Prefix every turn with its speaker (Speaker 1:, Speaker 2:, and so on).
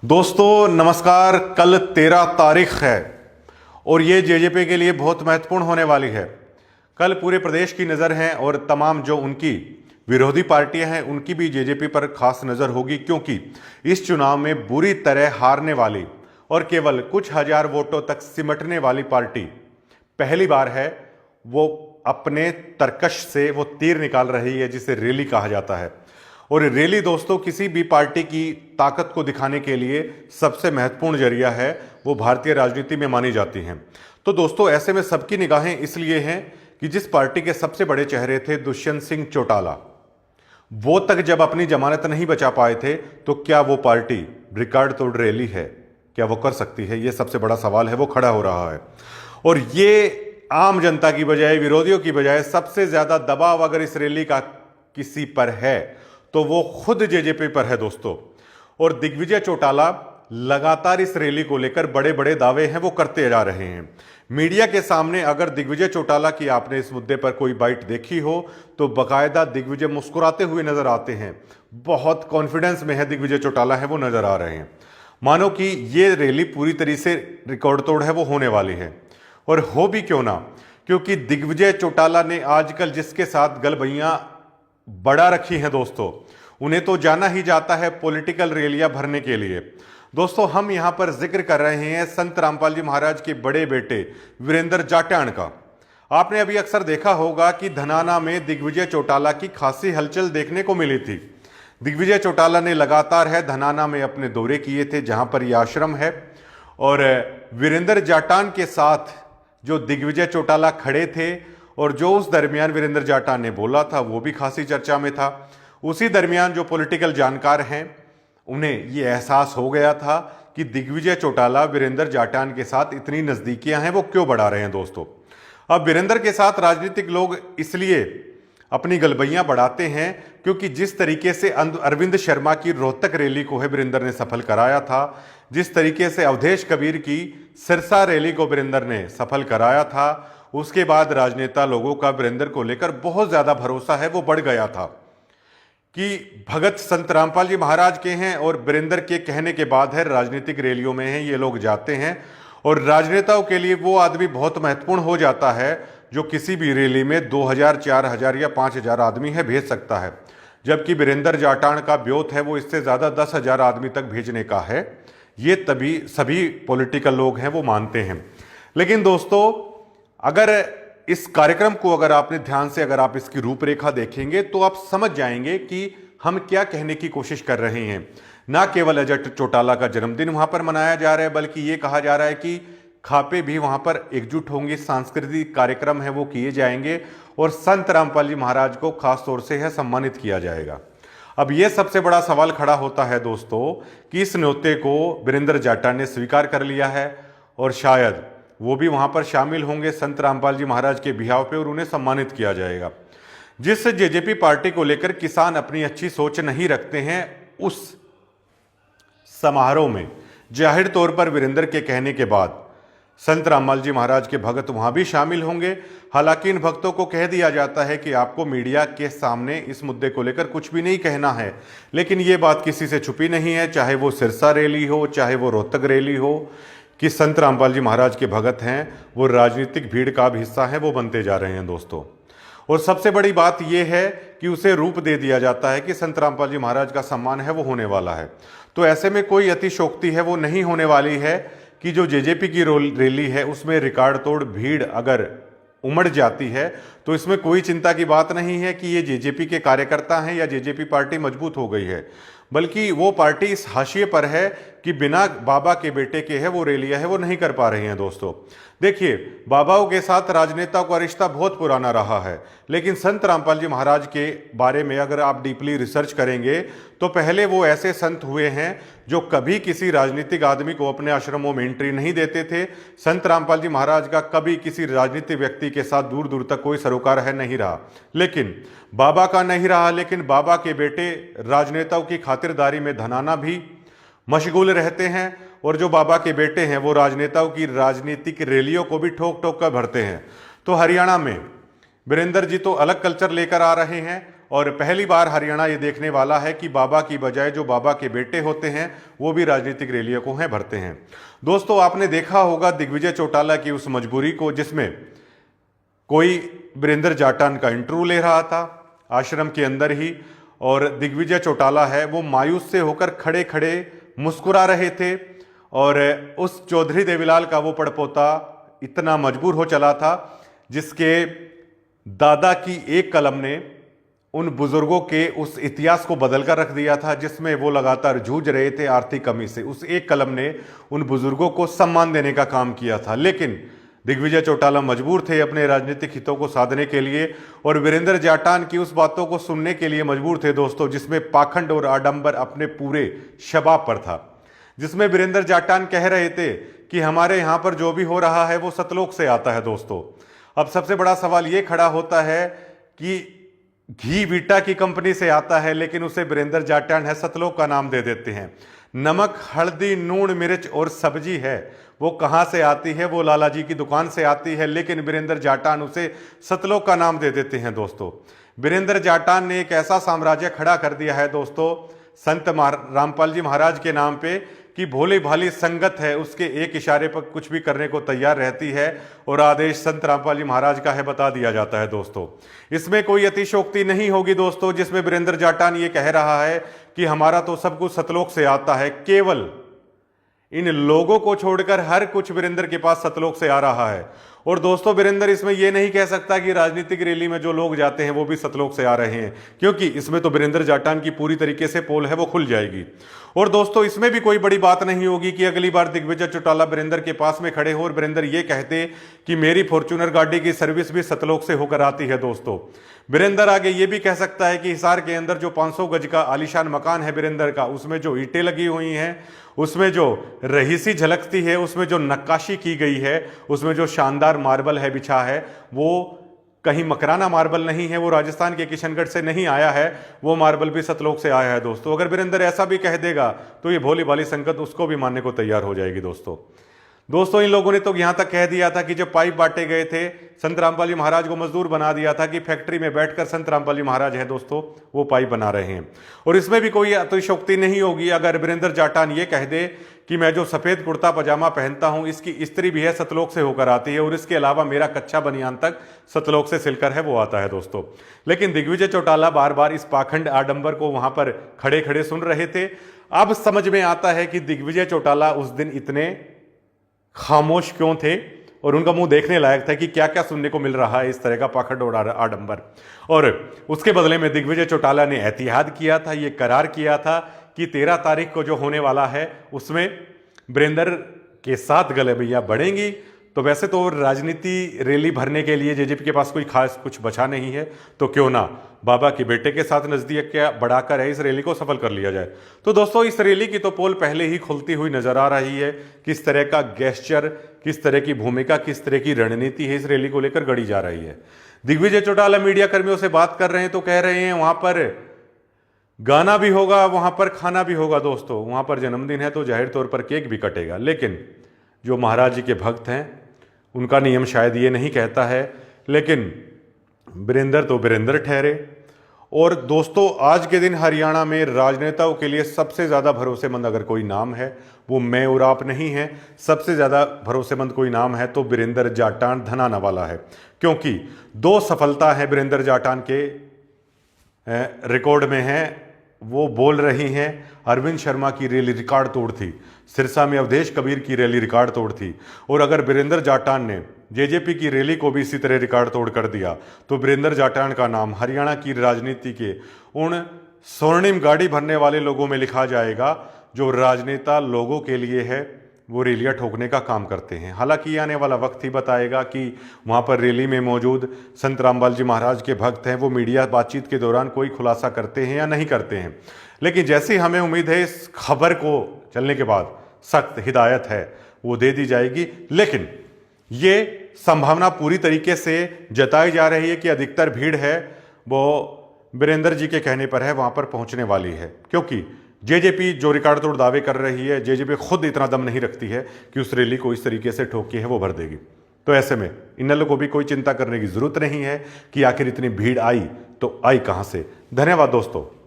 Speaker 1: दोस्तों नमस्कार। कल 13 तारीख है और ये जेजेपी के लिए बहुत महत्वपूर्ण होने वाली है। कल पूरे प्रदेश की नज़र है और तमाम जो उनकी विरोधी पार्टियां हैं उनकी भी जेजेपी पर खास नज़र होगी, क्योंकि इस चुनाव में बुरी तरह हारने वाली और केवल कुछ हजार वोटों तक सिमटने वाली पार्टी पहली बार है वो अपने तरकश से वो तीर निकाल रही है जिसे रैली कहा जाता है। और रैली दोस्तों किसी भी पार्टी की ताकत को दिखाने के लिए सबसे महत्वपूर्ण जरिया है, वो भारतीय राजनीति में मानी जाती हैं। तो दोस्तों ऐसे में सबकी निगाहें इसलिए हैं कि जिस पार्टी के सबसे बड़े चेहरे थे दुष्यंत सिंह चौटाला, वो तक जब अपनी जमानत नहीं बचा पाए थे तो क्या वो पार्टी रिकॉर्ड तोड़ रैली है, क्या वो कर सकती है? ये सबसे बड़ा सवाल है, वो खड़ा हो रहा है। और ये आम जनता की बजाय, विरोधियों की बजाय सबसे ज्यादा दबाव अगर इस रैली का किसी पर है तो वो खुद जेजेपी पर है दोस्तों। और दिग्विजय चौटाला लगातार इस रैली को लेकर बड़े बड़े दावे हैं वो करते जा रहे हैं। मीडिया के सामने अगर दिग्विजय चौटाला की आपने इस मुद्दे पर कोई बाइट देखी हो तो बाकायदा दिग्विजय मुस्कुराते हुए नजर आते हैं, बहुत कॉन्फिडेंस में है दिग्विजय चौटाला है वो नजर आ रहे हैं, मानो कि ये रैली पूरी तरीके से रिकॉर्ड तोड़ है वो होने वाली है। और हो भी क्यों ना, क्योंकि दिग्विजय चौटाला ने आजकल जिसके साथ गलबैयां बढ़ा रखी हैं दोस्तों, उन्हें तो जाना ही जाता है पॉलिटिकल रैलियां भरने के लिए। दोस्तों हम यहां पर जिक्र कर रहे हैं संत रामपाल जी महाराज के बड़े बेटे वीरेंद्र जाटान का। आपने अभी अक्सर देखा होगा कि धनाना में दिग्विजय चौटाला की खासी हलचल देखने को मिली थी। दिग्विजय चौटाला ने लगातार है धनाना में अपने दौरे किए थे जहां पर यह आश्रम है, और वीरेंद्र जाटान के साथ जो दिग्विजय चौटाला खड़े थे और जो उस दरमियान वीरेंद्र जाटान ने बोला था वो भी खासी चर्चा में था। उसी दरमियान जो पॉलिटिकल जानकार हैं उन्हें ये एहसास हो गया था कि दिग्विजय चौटाला वीरेंद्र जाटान के साथ इतनी नजदीकियां हैं वो क्यों बढ़ा रहे हैं दोस्तों। अब वीरेंद्र के साथ राजनीतिक लोग इसलिए अपनी गलबैयां बढ़ाते हैं क्योंकि जिस तरीके से अरविंद शर्मा की रोहतक रैली को है वीरेंद्र ने सफल कराया था, जिस तरीके से अवधेश कबीर की सिरसा रैली को वीरेंद्र ने सफल कराया था, उसके बाद राजनेता लोगों का वीरेंद्र को लेकर बहुत ज्यादा भरोसा है वो बढ़ गया था कि भगत संत रामपाल जी महाराज के हैं और वीरेंद्र के कहने के बाद है राजनीतिक रैलियों में हैं ये लोग जाते हैं। और राजनेताओं के लिए वो आदमी बहुत महत्वपूर्ण हो जाता है जो किसी भी रैली में 2000, 4000 या 5000 आदमी है भेज सकता है, जबकि वीरेंद्र जाटान का ब्योत है वो इससे ज्यादा 10,000 आदमी तक भेजने का है। ये तभी सभी पॉलिटिकल लोग हैं वो मानते हैं। लेकिन दोस्तों अगर इस कार्यक्रम को अगर आपने ध्यान से अगर आप इसकी रूपरेखा देखेंगे तो आप समझ जाएंगे कि हम क्या कहने की कोशिश कर रहे हैं। ना केवल अजय चौटाला का जन्मदिन वहां पर मनाया जा रहा है, बल्कि ये कहा जा रहा है कि खापे भी वहां पर एकजुट होंगे, सांस्कृतिक कार्यक्रम है वो किए जाएंगे और संत रामपाल जी महाराज को खास तौर से है सम्मानित किया जाएगा। अब यह सबसे बड़ा सवाल खड़ा होता है दोस्तों कि इस न्योते को वीरेंद्र जाटान ने स्वीकार कर लिया है और शायद वो भी वहां पर शामिल होंगे संत रामपाल जी महाराज के बिहाव पे और उन्हें सम्मानित किया जाएगा। जिस जेजेपी पार्टी को लेकर किसान अपनी अच्छी सोच नहीं रखते हैं, उस समारोह में जाहिर तौर पर वीरेंद्र के कहने के बाद संत रामपाल जी महाराज के भक्त वहां भी शामिल होंगे। हालांकि इन भक्तों को कह दिया जाता है कि आपको मीडिया के सामने इस मुद्दे को लेकर कुछ भी नहीं कहना है, लेकिन ये बात किसी से छुपी नहीं है, चाहे वो सिरसा रैली हो चाहे वो रोहतक रैली हो, कि संत रामपाल जी महाराज के भगत हैं वो राजनीतिक भीड़ का भी हिस्सा है वो बनते जा रहे हैं दोस्तों। और सबसे बड़ी बात यह है कि उसे रूप दे दिया जाता है कि संत रामपाल जी महाराज का सम्मान है वो होने वाला है। तो ऐसे में कोई अतिशोक्ति है वो नहीं होने वाली है कि जो जेजेपी की रैली है उसमें रिकॉर्ड तोड़ भीड़ अगर उमड़ जाती है तो इसमें कोई चिंता की बात नहीं है कि ये जेजेपी के कार्यकर्ता हैं या जेजेपी पार्टी मजबूत हो गई है, बल्कि वो पार्टी इस हाशिए पर है कि बिना बाबा के बेटे के है वो रैलियां है वो नहीं कर पा रही हैं दोस्तों। देखिए बाबाओं के साथ राजनेताओं का रिश्ता बहुत पुराना रहा है, लेकिन संत रामपाल जी महाराज के बारे में अगर आप डीपली रिसर्च करेंगे तो पहले वो ऐसे संत हुए हैं जो कभी किसी राजनीतिक आदमी को अपने आश्रमों में एंट्री नहीं देते थे। संत रामपाल जी महाराज का कभी किसी राजनीतिक व्यक्ति के साथ दूर दूर तक कोई सरोकार है नहीं रहा, लेकिन बाबा का नहीं रहा। लेकिन बाबा के बेटे राजनेताओं की खातिरदारी में धनाना भी मशगूल रहते हैं और जो बाबा के बेटे हैं वो राजनेताओं की राजनीतिक रैलियों को भी ठोक ठोक कर भरते हैं। तो हरियाणा में वीरेंद्र जी तो अलग कल्चर लेकर आ रहे हैं और पहली बार हरियाणा ये देखने वाला है कि बाबा की बजाय जो बाबा के बेटे होते हैं वो भी राजनीतिक रैलियों को हैं भरते हैं। दोस्तों, आपने देखा होगा दिग्विजय चौटाला की उस मजबूरी को, जिसमें कोई वीरेंद्र जाटान का इंटरव्यू ले रहा था आश्रम के अंदर ही, और दिग्विजय चौटाला है वो मायूस से होकर खड़े खड़े मुस्कुरा रहे थे, और उस चौधरी देवीलाल का वो पड़पोता इतना मजबूर हो चला था जिसके दादा की एक कलम ने उन बुजुर्गों के उस इतिहास को बदलकर रख दिया था जिसमें वो लगातार जूझ रहे थे आर्थिक कमी से। उस एक कलम ने उन बुजुर्गों को सम्मान देने का काम किया था, लेकिन दिग्विजय चौटाला मजबूर थे अपने राजनीतिक हितों को साधने के लिए, और वीरेंद्र जाटान की उस बातों को सुनने के लिए मजबूर थे दोस्तों, जिसमें पाखंड और आडंबर अपने पूरे शबाब पर था। जिसमें वीरेंद्र जाटान कह रहे थे कि हमारे यहाँ पर जो भी हो रहा है वो सतलोक से आता है। दोस्तों, अब सबसे बड़ा सवाल ये खड़ा होता है कि घी वीटा की कंपनी से आता है, लेकिन उसे वीरेंद्र जाटान है सतलोक का नाम दे देते हैं। नमक, हल्दी, नून, मिर्च और सब्जी है वो कहां से आती है? वो लाला जी की दुकान से आती है, लेकिन वीरेंद्र जाटान उसे सतलोक का नाम दे देते हैं। दोस्तों, वीरेंद्र जाटान ने एक ऐसा साम्राज्य खड़ा कर दिया है दोस्तों संत रामपाल जी महाराज के नाम पे कि भोली भाली संगत है उसके एक इशारे पर कुछ भी करने को तैयार रहती है, और आदेश संत रामपाल जी महाराज का है बता दिया जाता है। दोस्तों, इसमें कोई अतिशयोक्ति नहीं होगी दोस्तों, जिसमें वीरेंद्र जाटान ये कह रहा है कि हमारा तो सब कुछ सतलोक से आता है। केवल इन लोगों को छोड़कर हर कुछ वीरेंद्र के पास सतलोक से आ रहा है। और दोस्तों, वीरेंद्र इसमें यह नहीं कह सकता कि राजनीतिक रैली में जो लोग जाते हैं वो भी सतलोक से आ रहे हैं, क्योंकि इसमें तो वीरेंद्र जाटान की पूरी तरीके से पोल है वो खुल जाएगी। और दोस्तों, इसमें भी कोई बड़ी बात नहीं होगी कि अगली बार दिग्विजय चौटाला वीरेंद्र के पास में खड़े हो और वीरेंद्र ये कहते कि मेरी फॉर्च्यूनर गाड़ी की सर्विस भी सतलोक से होकर आती है। दोस्तों, वीरेंद्र आगे ये भी कह सकता है कि हिसार के अंदर जो 500 गज का आलीशान मकान है वीरेंद्र का, उसमें जो ईंटें लगी हुई हैं, उसमें जो रहीसी झलकती है, उसमें जो नक्काशी की गई है, उसमें जो शानदार मार्बल है बिछा है, वो कहीं मकराना मार्बल नहीं है, वो राजस्थान के किशनगढ़ से नहीं आया है, वो मार्बल भी सतलोक से आया है। दोस्तों, अगर वीरेंद्र ऐसा भी कह देगा तो ये भोली भाली संगत उसको भी मानने को तैयार हो जाएगी। दोस्तों, इन लोगों ने तो यहां तक कह दिया था कि जब पाइप बांटे गए थे, संत रामपाल जी महाराज को मजदूर बना दिया था कि फैक्ट्री में बैठकर संत रामपाल जी महाराज है दोस्तों वो पाइप बना रहे हैं। और इसमें भी कोई अतिशयोक्ति नहीं होगी अगर वीरेंद्र जाटान ये कह दे कि मैं जो सफेद कुर्ता पजामा पहनता हूं इसकी स्त्री भी है सतलोक से होकर आती है, और इसके अलावा मेरा कच्चा बनियान तक सतलोक से सिलकर है वो आता है। दोस्तों, लेकिन दिग्विजय चौटाला बार बार इस पाखंड आडंबर को वहां पर खड़े खड़े सुन रहे थे। अब समझ में आता है कि दिग्विजय चौटाला उस दिन इतने खामोश क्यों थे, और उनका मुंह देखने लायक था कि क्या क्या सुनने को मिल रहा है इस तरह का पाखंड और आडंबर। और उसके बदले में दिग्विजय चौटाला ने एहतियात किया था, ये करार किया था कि 13 तारीख को जो होने वाला है उसमें वीरेंद्र के साथ गलबैया बढ़ेंगी। तो वैसे तो राजनीति रैली भरने के लिए जेजेपी के पास कोई खास कुछ बचा नहीं है, तो क्यों ना बाबा के बेटे के साथ नजदीक क्या बढ़ाकर है इस रैली को सफल कर लिया जाए। तो दोस्तों, इस रैली की तो पोल पहले ही खुलती हुई नजर आ रही है। किस तरह का गेस्चर, किस तरह की भूमिका, किस तरह की रणनीति है इस रैली को लेकर गढ़ी जा रही है। दिग्विजय चौटाला मीडिया कर्मियों से बात कर रहे हैं तो कह रहे हैं वहां पर गाना भी होगा, वहां पर खाना भी होगा। दोस्तों, वहां पर जन्मदिन है तो जाहिर तौर पर केक भी कटेगा, लेकिन जो महाराज जी के भक्त हैं उनका नियम शायद ये नहीं कहता है, लेकिन वीरेंद्र तो वीरेंद्र ठहरे। और दोस्तों, आज के दिन हरियाणा में राजनेताओं के लिए सबसे ज़्यादा भरोसेमंद अगर कोई नाम है वो मैं और आप नहीं है। सबसे ज़्यादा भरोसेमंद कोई नाम है तो वीरेंद्र जाटान धनाना वाला है, क्योंकि 2 सफलता है वीरेंद्र जाटान के रिकॉर्ड में है। वो बोल रही हैं अरविंद शर्मा की रैली रिकॉर्ड तोड़ थी, सिरसा में अवधेश कबीर की रैली रिकॉर्ड तोड़ थी, और अगर वीरेंद्र जाटान ने जेजेपी की रैली को भी इसी तरह रिकॉर्ड तोड़ कर दिया तो वीरेंद्र जाटान का नाम हरियाणा की राजनीति के उन स्वर्णिम गाड़ी भरने वाले लोगों में लिखा जाएगा जो राजनेता लोगों के लिए है वो रैलियां ठोकने का काम करते हैं। हालांकि आने वाला वक्त ही बताएगा कि वहां पर रैली में मौजूद संत रामपाल जी महाराज के भक्त हैं वो मीडिया बातचीत के दौरान कोई खुलासा करते हैं या नहीं करते हैं। लेकिन जैसी हमें उम्मीद है इस खबर को चलने के बाद सख्त हिदायत है वो दे दी जाएगी, लेकिन ये संभावना पूरी तरीके से जताई जा रही है कि अधिकतर भीड़ है वो वीरेंद्र जी के कहने पर है वहां पर पहुंचने वाली है, क्योंकि जेजेपी जो रिकॉर्ड तोड़ दावे कर रही है, जेजेपी खुद इतना दम नहीं रखती है कि उस रैली को इस तरीके से ठोक के है वो भर देगी। तो ऐसे में इनेलो को भी कोई चिंता करने की जरूरत नहीं है कि आखिर इतनी भीड़ आई तो आई कहां से। धन्यवाद दोस्तों।